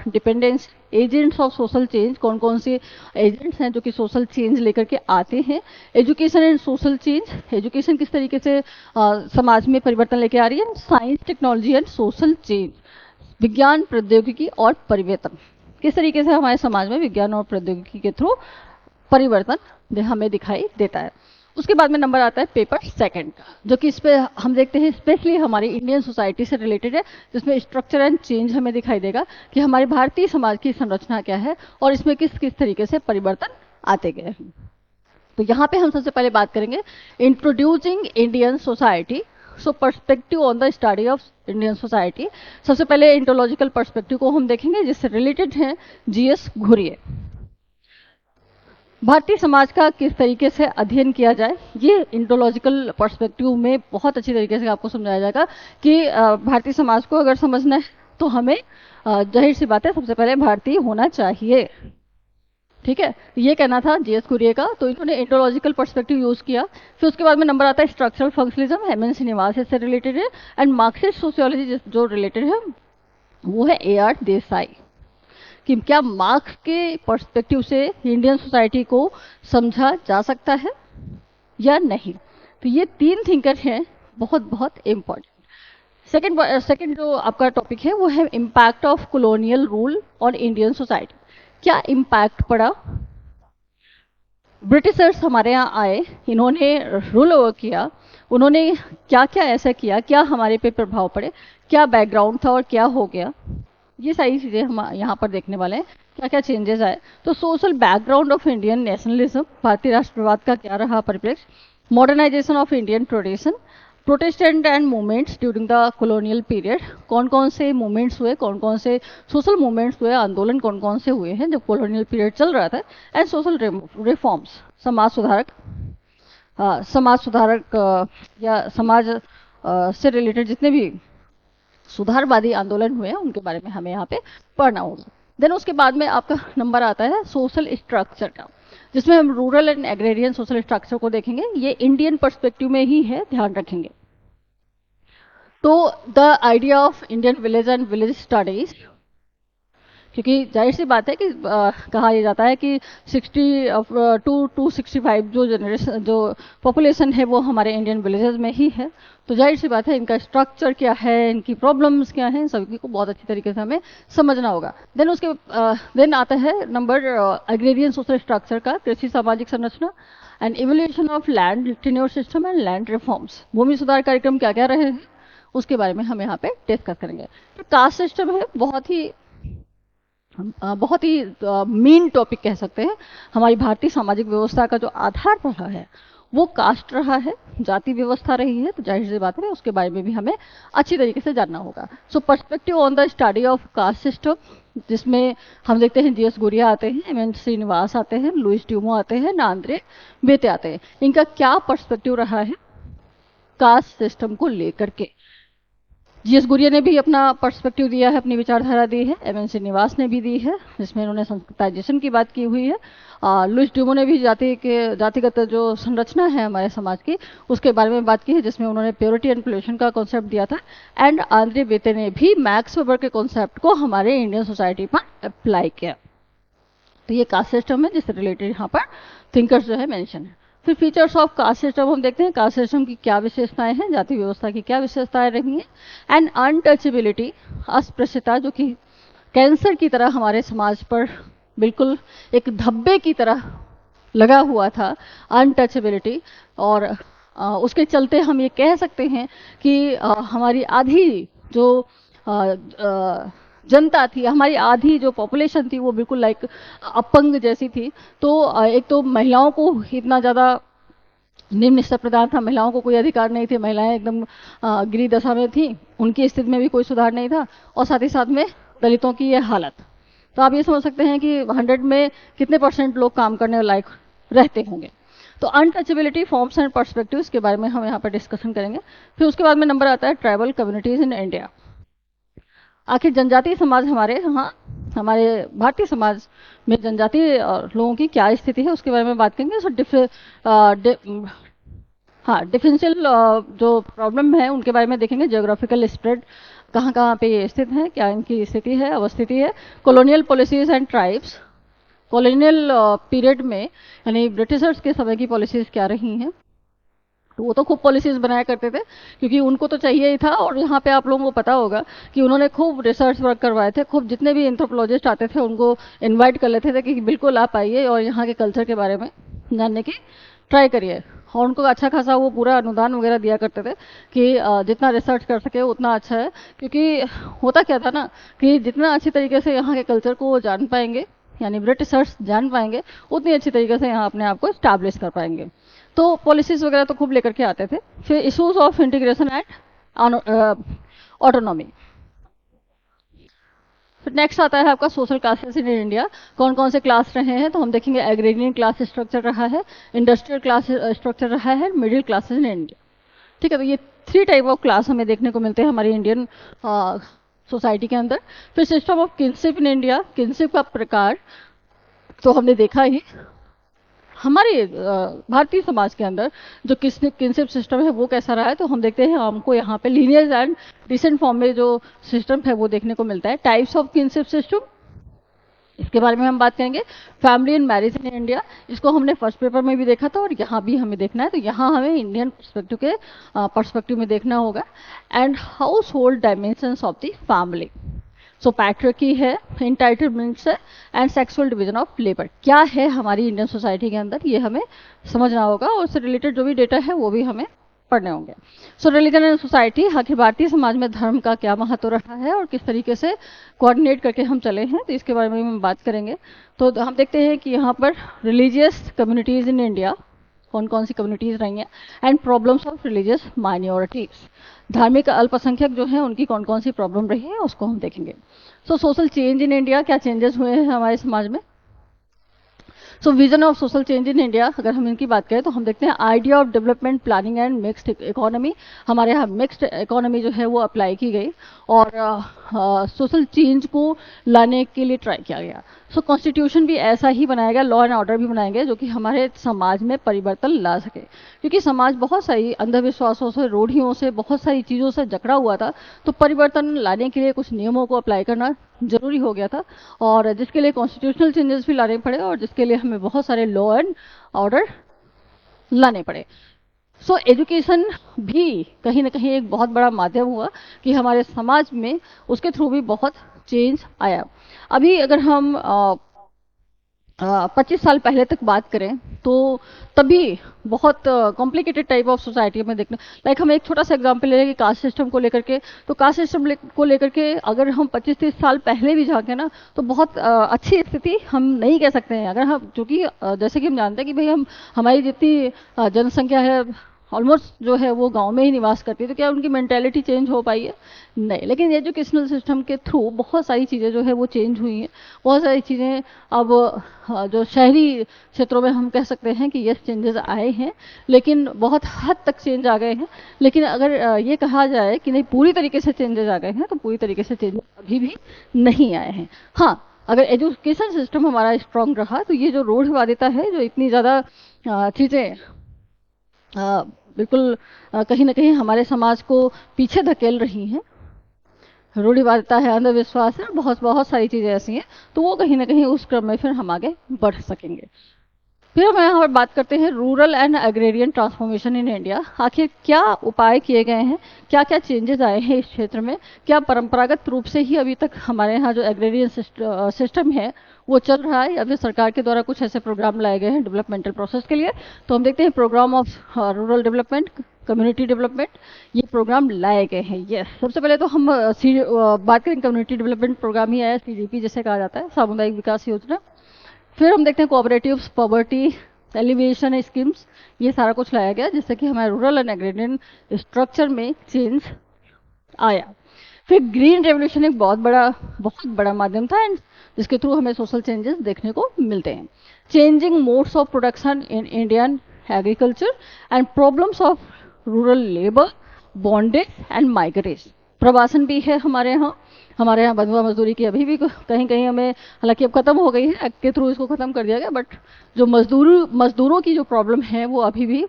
dependence, agents of social change, कौन कौन से एजेंट्स हैं जो कि सोशल चेंज लेकर के आते हैं। Education and social change, education किस तरीके से समाज में परिवर्तन लेके आ रही है। Science, technology and social change, विज्ञान, प्रौद्योगिकी और परिवर्तन, किस तरीके से हमारे समाज में विज्ञान और प्रौद्योगिकी के थ्रू परिवर्तन हमें दिखाई देता है। उसके बाद में नंबर आता है पेपर सेकंड का, जो कि इस पे हम देखते हैं स्पेशली हमारी इंडियन सोसाइटी से रिलेटेड है, जिसमें स्ट्रक्चर एंड चेंज हमें दिखाई देगा कि हमारे भारतीय समाज की संरचना क्या है और इसमें किस किस तरीके से परिवर्तन आते गए हैं। तो यहाँ पे हम सबसे पहले बात करेंगे introducing Indian society, so perspective on the study of Indian society. सबसे पहले इंटोलॉजिकल पर्सपेक्टिव को हम देखेंगे, जिससे रिलेटेड है जीएस घुरिए। भारतीय समाज का किस तरीके से अध्ययन किया जाए, ये इंटोलॉजिकल पर्सपेक्टिव में बहुत अच्छी तरीके से आपको समझाया जाएगा कि भारतीय समाज को अगर समझना है तो हमें जाहिर सी बात है सबसे पहले भारतीय होना चाहिए। ठीक है, ये कहना था जीएस कुरिए का, तो इन्होंने इंटोलॉजिकल पर्सपेक्टिव यूज किया। फिर उसके बाद में नंबर आता है स्ट्रक्चरल फंक्शनलिज्म, एमएन श्रीनिवास इससे रिलेटेड है। एंड मार्क्सिस्ट सोशियोलॉजी जो रिलेटेड है वो है एआर देसाई, कि क्या मार्क्स के पर्सपेक्टिव से इंडियन सोसाइटी को समझा जा सकता है या नहीं। तो ये तीन थिंकर हैं, बहुत बहुत इंपॉर्टेंट। सेकंड जो आपका टॉपिक है वो है impact of colonial rule on Indian society. क्या इम्पैक्ट पड़ा, ब्रिटिशर्स हमारे यहाँ आए, इन्होंने रूल ओवर किया, उन्होंने क्या क्या ऐसा किया, क्या हमारे पे प्रभाव पड़े, क्या बैकग्राउंड था और क्या हो गया, ये सारी चीजें हम यहाँ पर देखने वाले हैं, क्या क्या चेंजेस आए। तो social background of Indian nationalism, भारतीय राष्ट्रवाद का क्या रहा परिप्रेक्ष्य, modernisation of Indian tradition, protestant and movements during the colonial period, कौन कौन से मूवमेंट्स हुए, कौन कौन से सोशल मूवमेंट्स हुए, आंदोलन कौन कौन से हुए हैं जब कॉलोनियल पीरियड चल रहा था। एंड सोशल रिफॉर्म्स, समाज सुधारक, या समाज से रिलेटेड जितने भी सुधारवादी आंदोलन हुए हैं उनके बारे में हमें यहाँ पे पढ़ना होगा। देन उसके बाद में आपका नंबर आता है सोशल स्ट्रक्चर का, जिसमें हम rural and agrarian social structure को देखेंगे। ये इंडियन पर्सपेक्टिव में ही है, ध्यान रखेंगे। तो the idea of Indian village and village studies, क्योंकि जाहिर सी बात है कि कहा यह जाता है कि 60 टू 65 जो जनरेशन जो पॉपुलेशन है वो हमारे इंडियन विलेजेस में ही है। तो जाहिर सी बात है इनका स्ट्रक्चर क्या है, इनकी प्रॉब्लम्स क्या हैं, सभी को बहुत अच्छी तरीके से हमें समझना होगा। देन उसके देन आता है नंबर एग्रेरियन सोशल स्ट्रक्चर का, कृषि सामाजिक संरचना and evolution of land tenure system and land reforms, भूमि सुधार कार्यक्रम क्या क्या रहे हैं उसके बारे में हम यहाँ पे डिस्कस करेंगे। तो कास्ट सिस्टम है, बहुत ही मेन टॉपिक कह सकते हैं। हमारी भारतीय सामाजिक व्यवस्था का जो आधार रहा है वो कास्ट रहा है, जाति व्यवस्था रही है, तो जाहिर सी बात है उसके बारे में भी हमें अच्छी तरीके से जानना होगा। So perspective on the study of caste system, जिसमें हम देखते हैं जीएस गुरिया आते हैं, एमएन श्रीनिवास आते हैं, लुइस ड्यूमो आते हैं, आंद्रे बेते आते हैं। इनका क्या पर्सपेक्टिव रहा है कास्ट सिस्टम को लेकर के। जीएस गुरिया ने भी अपना पर्सपेक्टिव दिया है, अपनी विचारधारा दी है, एमएन श्रीनिवास ने भी दी है जिसमें उन्होंने संस्कृताइजेशन की बात की हुई है। लुइस ड्यूमो ने भी जातिगत जो संरचना है हमारे समाज की उसके बारे में बात की है, जिसमें उन्होंने प्योरिटी एंड पोल्यूशन का कॉन्सेप्ट दिया था। एंड आंद्रे बेते ने भी मैक्स वेबर के कॉन्सेप्ट को हमारे इंडियन सोसाइटी पर अप्लाई किया। तो ये कास्ट सिस्टम है जिससे रिलेटेड यहाँ पर थिंकर्स जो है मेंशन है। फिर फीचर्स ऑफ कास्ट सिस्टम हम देखते हैं, कास्ट सिस्टम की क्या विशेषताएं हैं, जाति व्यवस्था की क्या विशेषताएं रही हैं। एंड अनटचेबिलिटी, अस्पृश्यता, जो कि कैंसर की तरह हमारे समाज पर बिल्कुल एक धब्बे की तरह लगा हुआ था, अनटचेबिलिटी। और उसके चलते हम ये कह सकते हैं कि हमारी आधी जो जनता थी, हमारी आधी जो पॉपुलेशन थी वो बिल्कुल लाइक अपंग जैसी थी। तो एक तो महिलाओं को इतना ज़्यादा निम्न स्तर प्रदान था, महिलाओं को कोई अधिकार नहीं थे, महिलाएं एकदम गिरी दशा में थी, उनकी स्थिति में भी कोई सुधार नहीं था। और साथ ही साथ में दलितों की ये हालत, तो आप ये समझ सकते हैं कि 100 में कितने % लोग काम करने लायक रहते होंगे। तो अनटचेबिलिटी फॉर्म्स एंड पर्सपेक्टिव्स के बारे में हम यहाँ पर डिस्कशन करेंगे। फिर उसके बाद में नंबर आता है ट्राइबल कम्युनिटीज इन इंडिया। आखिर जनजातीय समाज हमारे भारतीय समाज में जनजातीय लोगों की क्या स्थिति है उसके बारे में बात करेंगे। डिफरेंशियल जो प्रॉब्लम है उनके बारे में देखेंगे। जियोग्राफिकल स्प्रेड कहाँ कहाँ पे ये स्थित है, क्या इनकी स्थिति है, अवस्थिति है। Colonial policies and tribes, colonial period में यानी ब्रिटिशर्स के समय की पॉलिसीज क्या रही हैं। तो वो तो खूब पॉलिसीज बनाया करते थे क्योंकि उनको तो चाहिए ही था। और यहाँ पे आप लोगों को पता होगा कि उन्होंने खूब रिसर्च वर्क करवाए थे, खूब जितने भी एंथ्रोपोलॉजिस्ट आते थे उनको इनवाइट कर लेते थे कि बिल्कुल आप आइए और यहाँ के कल्चर के बारे में जानने की ट्राई करिए। और उनको अच्छा खासा वो पूरा अनुदान वगैरह दिया करते थे कि जितना रिसर्च कर सके उतना अच्छा है। क्योंकि होता क्या था ना कि जितना अच्छी तरीके से यहाँ के कल्चर को जान पाएंगे यानी ब्रिटिशर्स जान पाएंगे उतनी अच्छी तरीके से यहाँ अपने आप को स्टैब्लिश कर पाएंगे। तो पॉलिसीज वगैरह तो खूब लेकर के आते थे। फिर issues of integration and autonomy. फिर नेक्स्ट आता है आपका सोशल क्लासेस इन इंडिया। कौन कौन से क्लास रहे हैं तो हम देखेंगे एग्रेरियन क्लास स्ट्रक्चर रहा है, इंडस्ट्रियल क्लास स्ट्रक्चर रहा है, मिडिल क्लासेस इन इंडिया। ठीक है, तो ये 3 टाइप ऑफ क्लास हमें देखने को मिलते हैं हमारी इंडियन सोसाइटी के अंदर। फिर system of kinship in India, kinship का प्रकार तो हमने देखा ही। हमारे भारतीय समाज के अंदर जो किनशिप सिस्टम है वो कैसा रहा है तो हम देखते हैं हमको यहाँ पे लीनियर एंड डिसेंट फॉर्म में जो सिस्टम है वो देखने को मिलता है। टाइप्स ऑफ किनशिप सिस्टम, इसके बारे में हम बात करेंगे। Family and marriage in India, इसको हमने फर्स्ट पेपर में भी देखा था और यहाँ भी हमें देखना है। तो यहाँ हमें इंडियन पर्सपेक्टिव में देखना होगा। And household dimensions of the family, so patriarchy है, एंटाइटलमेंट्स है and sexual division of labour. क्या है हमारी इंडियन सोसाइटी के अंदर ये हमें समझना होगा और उससे रिलेटेड जो भी डेटा है वो भी हमें पढ़ने होंगे। सो रिलीजन एंड सोसाइटी, आखिर भारतीय समाज में धर्म का क्या महत्व रहा है और किस तरीके से कोऑर्डिनेट करके हम चले हैं तो इसके बारे में हम बात करेंगे। तो हम देखते हैं कि यहाँ पर रिलीजियस कम्युनिटीज इन इंडिया कौन कौन सी कम्युनिटीज रही हैं and problems of religious minorities, धार्मिक अल्पसंख्यक जो है उनकी कौन कौन सी प्रॉब्लम रही है उसको हम देखेंगे। सो सोशल चेंज इन इंडिया, क्या चेंजेस हुए हैं हमारे समाज में। So vision of social change in India, अगर हम इनकी बात करें तो हम देखते हैं idea of development planning and mixed economy. हमारे यहाँ मिक्स्ड इकोनॉमी जो है वो अप्लाई की गई और सोशल चेंज को लाने के लिए ट्राई किया गया। सो कॉन्स्टिट्यूशन भी ऐसा ही बनाया गया, लॉ एंड ऑर्डर भी बनाए गए जो कि हमारे समाज में परिवर्तन ला सके। क्योंकि समाज बहुत सारी अंधविश्वासों से, रूढ़ियों से, बहुत सारी चीज़ों से जकड़ा हुआ था। तो परिवर्तन लाने के लिए कुछ नियमों को अप्लाई करना जरूरी हो गया था और जिसके लिए कॉन्स्टिट्यूशनल चेंजेस भी लाने पड़े और जिसके लिए हमें बहुत सारे लॉ एंड ऑर्डर लाने पड़े। सो एजुकेशन भी कहीं ना कहीं एक बहुत बड़ा माध्यम हुआ कि हमारे समाज में उसके थ्रू भी बहुत चेंज आया। अभी अगर हम 25 साल पहले तक बात करें तो तभी बहुत कॉम्प्लिकेटेड टाइप ऑफ सोसाइटी में देखना, लाइक हम एक छोटा सा एग्जांपल ले लें कि कास्ट सिस्टम को लेकर के। तो कास्ट सिस्टम को लेकर के अगर हम 25-30 साल पहले भी झांके ना तो बहुत अच्छी स्थिति हम नहीं कह सकते हैं। अगर हम चूँकि जैसे कि हम जानते हैं कि भाई हमारी जितनी जनसंख्या है ऑलमोस्ट जो है वो गांव में ही निवास करती है, तो क्या उनकी मेंटेलिटी चेंज हो पाई है? नहीं। लेकिन एजुकेशनल सिस्टम के थ्रू बहुत सारी चीज़ें जो है वो चेंज हुई हैं। बहुत सारी चीज़ें अब जो शहरी क्षेत्रों में हम कह सकते हैं कि यस चेंजेस आए हैं, लेकिन बहुत हद तक चेंज आ गए हैं। लेकिन अगर ये कहा जाए कि नहीं पूरी तरीके से चेंजेस आ गए हैं तो पूरी तरीके से चेंजेस अभी भी नहीं आए हैं। हाँ, अगर एजुकेशन सिस्टम हमारा स्ट्रांग रहा तो ये जो रूढ़िवादिता है, जो इतनी ज़्यादा चीज़ें बिल्कुल कहीं ना कहीं हमारे समाज को पीछे धकेल रही हैं, रूढ़िवादिता है, अंधविश्वास है, बहुत बहुत सारी चीज़ें ऐसी हैं, तो वो कहीं ना कहीं उस क्रम में फिर हम आगे बढ़ सकेंगे। फिर हम यहाँ पर बात करते हैं rural and agrarian transformation in India. आखिर क्या उपाय किए गए हैं, क्या क्या चेंजेस आए हैं इस क्षेत्र में, क्या परंपरागत रूप से ही अभी तक हमारे यहाँ जो एग्रेरियन सिस्टम है वो चल रहा है या फिर सरकार के द्वारा कुछ ऐसे प्रोग्राम लाए गए हैं डेवलपमेंटल प्रोसेस के लिए। तो हम देखते हैं programme of rural development, community development, ये प्रोग्राम लाए गए हैं। यस, सबसे पहले तो हम बात करें कम्युनिटी डेवलपमेंट प्रोग्राम ही आया, CDP जिसे कहा जाता है, सामुदायिक विकास योजना। फिर हम देखते हैं कोऑपरेटिव्स, पॉवर्टी एलिवेशन स्कीम्स, ये सारा कुछ लाया गया जिससे कि हमारे रूरल एंड एग्रेरियन स्ट्रक्चर में चेंज आया। फिर ग्रीन रेवोल्यूशन एक बहुत बड़ा माध्यम था एंड जिसके थ्रू हमें सोशल चेंजेस देखने को मिलते हैं। Changing modes of production in Indian agriculture and problems of rural labour, bondage and migration. प्रवासन भी है हमारे यहाँ बंधुआ मजदूरी की अभी भी कहीं कहीं हमें, हालांकि अब खत्म हो गई है, एक्ट के थ्रू इसको खत्म कर दिया गया, बट जो मजदूरों की जो प्रॉब्लम है वो अभी भी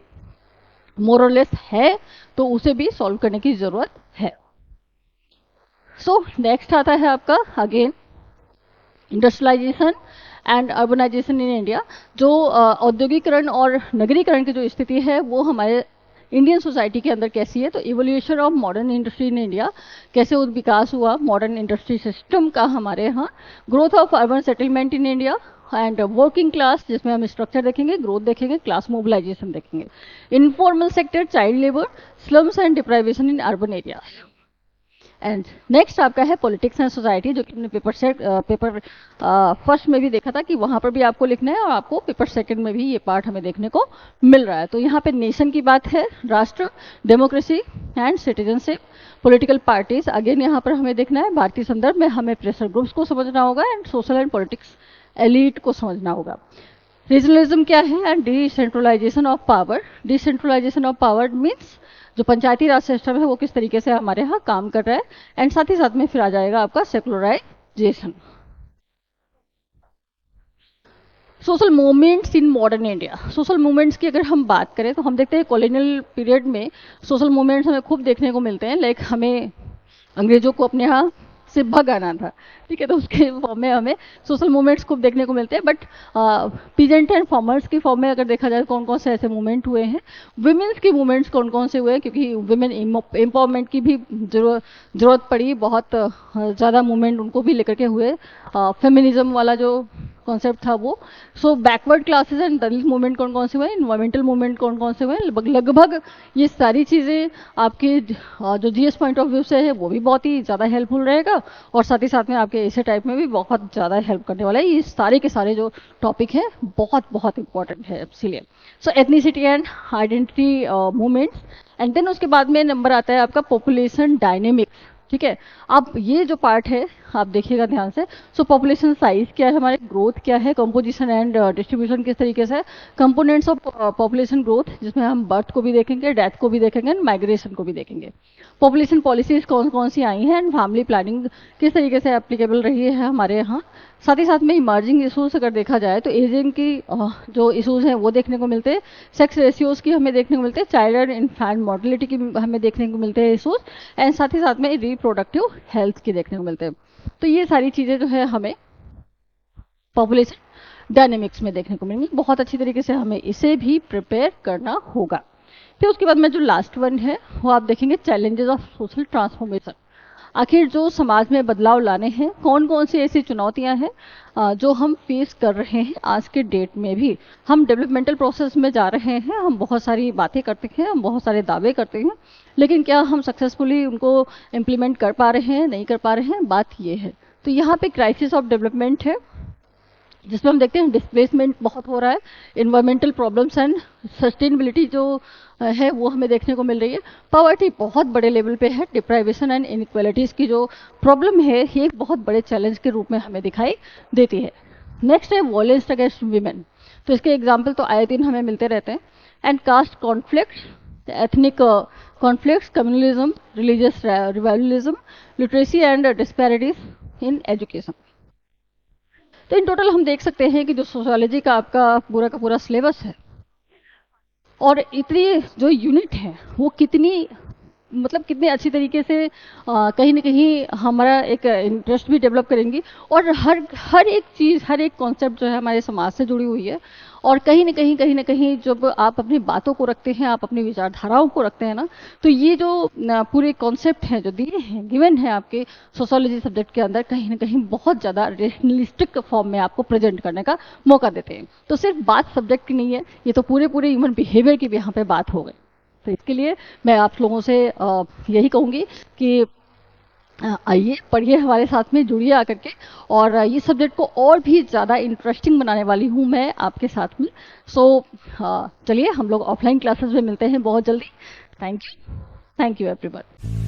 मोर और लेस है, तो उसे भी सॉल्व करने की जरूरत है। सो नेक्स्ट आता है आपका again industrialisation and urbanisation in India. जो औद्योगिकरण और नगरीकरण की जो स्थिति है वो हमारे इंडियन सोसाइटी के अंदर कैसी है, तो evolution of modern industry in India, कैसे विकास हुआ मॉडर्न इंडस्ट्री सिस्टम का हमारे यहाँ, growth of urban settlement in India and working class, जिसमें हम स्ट्रक्चर देखेंगे, ग्रोथ देखेंगे, क्लास मोबिलाइजेशन देखेंगे, informal sector, child labour, slums and deprivation in urban area. And next आपका है पॉलिटिक्स एंड सोसाइटी, जो कि हमने पेपर फर्स्ट में भी देखा था कि वहां पर भी आपको लिखना है, और आपको पेपर सेकंड में भी ये पार्ट हमें देखने को मिल रहा है। तो यहाँ पे नेशन की बात है, राष्ट्र, democracy and citizenship, political parties, again यहाँ पर हमें देखना है, भारतीय संदर्भ में हमें प्रेशर ग्रुप्स को समझना होगा, and social and politics elite को समझना होगा। रीजनलिज्म क्या है, and decentralisation of power. Decentralisation of power means जो पंचायती राज सिस्टम है वो किस तरीके से हमारे यहाँ काम कर रहा है, एंड साथ ही साथ में फिर आ जाएगा आपका secularization. Social movements in modern India. Social movements की अगर हम बात करें तो हम देखते हैं कॉलोनियल पीरियड में सोशल मूवमेंट्स हमें खूब देखने को मिलते हैं, लाइक हमें अंग्रेजों को अपने यहाँ से भगाना था, ठीक है, तो उसके फॉर्म में हमें सोशल मूवमेंट्स खूब देखने को मिलते हैं। बट पीजेंट एंड फार्मर्स की फॉर्म में अगर देखा जाए कौन कौन से ऐसे मूवमेंट हुए हैं, वुमेन्स की मूवमेंट्स कौन कौन से हुए हैं, क्योंकि वुमेन एम्पावरमेंट की भी जरूरत पड़ी, बहुत ज़्यादा मूवमेंट उनको भी लेकर के हुए, फेमिनिज्म वाला जो कॉन्सेप्ट था वो। So backward classes and Dalit movement कौन कौन से हुए, इन्वायरमेंटल मूवमेंट कौन कौन से हुए, लगभग ये सारी चीज़ें आपके जो जीएस पॉइंट ऑफ व्यू से है वो भी बहुत ही ज़्यादा हेल्पफुल रहेगा, और साथ ही साथ में आपके ऐसे टाइप में भी बहुत ज़्यादा हेल्प करने वाला है। ये सारे के सारे जो टॉपिक है बहुत बहुत इंपॉर्टेंट है इसीलिए। So ethnicity and identity movements, and then उसके बाद में नंबर आता है आपका पॉपुलेशन डायनेमिक्स, ठीक है। अब ये जो पार्ट है आप देखिएगा ध्यान से। सो पॉपुलेशन साइज क्या है, हमारे ग्रोथ क्या है, कंपोजिशन एंड डिस्ट्रीब्यूशन किस तरीके से है, कंपोनेंट्स ऑफ पॉपुलेशन ग्रोथ, जिसमें हम बर्थ को भी देखेंगे, डेथ को भी देखेंगे, एंड माइग्रेशन को भी देखेंगे। पॉपुलेशन पॉलिसीज कौन कौन सी आई हैं, एंड फैमिली प्लानिंग किस तरीके से एप्लीकेबल रही है हमारे यहाँ। साथ ही साथ में इमर्जिंग इशूज अगर देखा जाए तो एजिंग की जो इशूज हैं वो देखने को मिलते हैं, सेक्स रेशियोज की हमें देखने को मिलते हैं, चाइल्ड एंड इन्फेंट मॉर्टेलिटी की हमें देखने को मिलते हैं इशूज, एंड साथ ही साथ में रिप्रोडक्टिव हेल्थ की देखने को मिलते हैं। तो ये सारी चीज़ें जो है हमें पॉपुलेशन डायनेमिक्स में देखने को मिलेंगी। बहुत अच्छी तरीके से हमें इसे भी प्रिपेयर करना होगा। फिर उसके बाद में जो लास्ट वन है वो आप देखेंगे चैलेंजेस ऑफ सोशल ट्रांसफॉर्मेशन। आखिर जो समाज में बदलाव लाने हैं, कौन कौन सी ऐसी चुनौतियां हैं जो हम फेस कर रहे हैं आज के डेट में भी। हम डेवलपमेंटल प्रोसेस में जा रहे हैं, हम बहुत सारी बातें करते हैं, हम बहुत सारे दावे करते हैं, लेकिन क्या हम सक्सेसफुली उनको इम्प्लीमेंट कर पा रहे हैं, नहीं कर पा रहे हैं, बात ये है। तो यहाँ पे क्राइसिस ऑफ डेवलपमेंट है, जिसमें हम देखते हैं डिस्प्लेसमेंट बहुत हो रहा है, इन्वायरमेंटल प्रॉब्लम्स एंड सस्टेनेबिलिटी जो है वो हमें देखने को मिल रही है। पॉवर्टी बहुत बड़े लेवल पे है, डिप्राइवेशन एंड इनइक्वालिटीज़ की जो प्रॉब्लम है ये एक बहुत बड़े चैलेंज के रूप में हमें दिखाई देती है। नेक्स्ट है वॉयलेंस अगेंस्ट वीमेन, तो इसके एग्जाम्पल तो आए दिन हमें मिलते रहते हैं। And caste conflicts, ethnic conflicts, communalism, religious revivalism, literacy and disparities in education. तो इन टोटल हम देख सकते हैं कि जो सोशियोलॉजी का आपका पूरा का पूरा सिलेबस है और इतनी जो यूनिट है वो कितनी कितने अच्छी तरीके से कहीं ना कहीं हमारा एक इंटरेस्ट भी डेवलप करेंगी, और हर एक चीज़, हर एक कॉन्सेप्ट जो है हमारे समाज से जुड़ी हुई है। और कहीं ना कहीं जब आप अपनी बातों को रखते हैं, आप अपनी विचारधाराओं को रखते हैं ना, तो ये जो पूरे कॉन्सेप्ट हैं जो दिए हैं, गिवन है आपके सोशियोलॉजी सब्जेक्ट के अंदर, कहीं ना कहीं बहुत ज़्यादा रेशनलिस्टिक फॉर्म में आपको प्रेजेंट करने का मौका देते हैं। तो सिर्फ बात सब्जेक्ट की नहीं है, ये तो पूरे ह्यूमन बिहेवियर की भी यहाँ पे बात हो गई। तो इसके लिए मैं आप लोगों से यही कहूँगी कि आइए पढ़िए, हमारे साथ में जुड़िए आकर के, और ये सब्जेक्ट को और भी ज़्यादा इंटरेस्टिंग बनाने वाली हूँ मैं आपके साथ में। सो चलिए हम लोग ऑफलाइन क्लासेस में मिलते हैं बहुत जल्दी। Thank you everyone.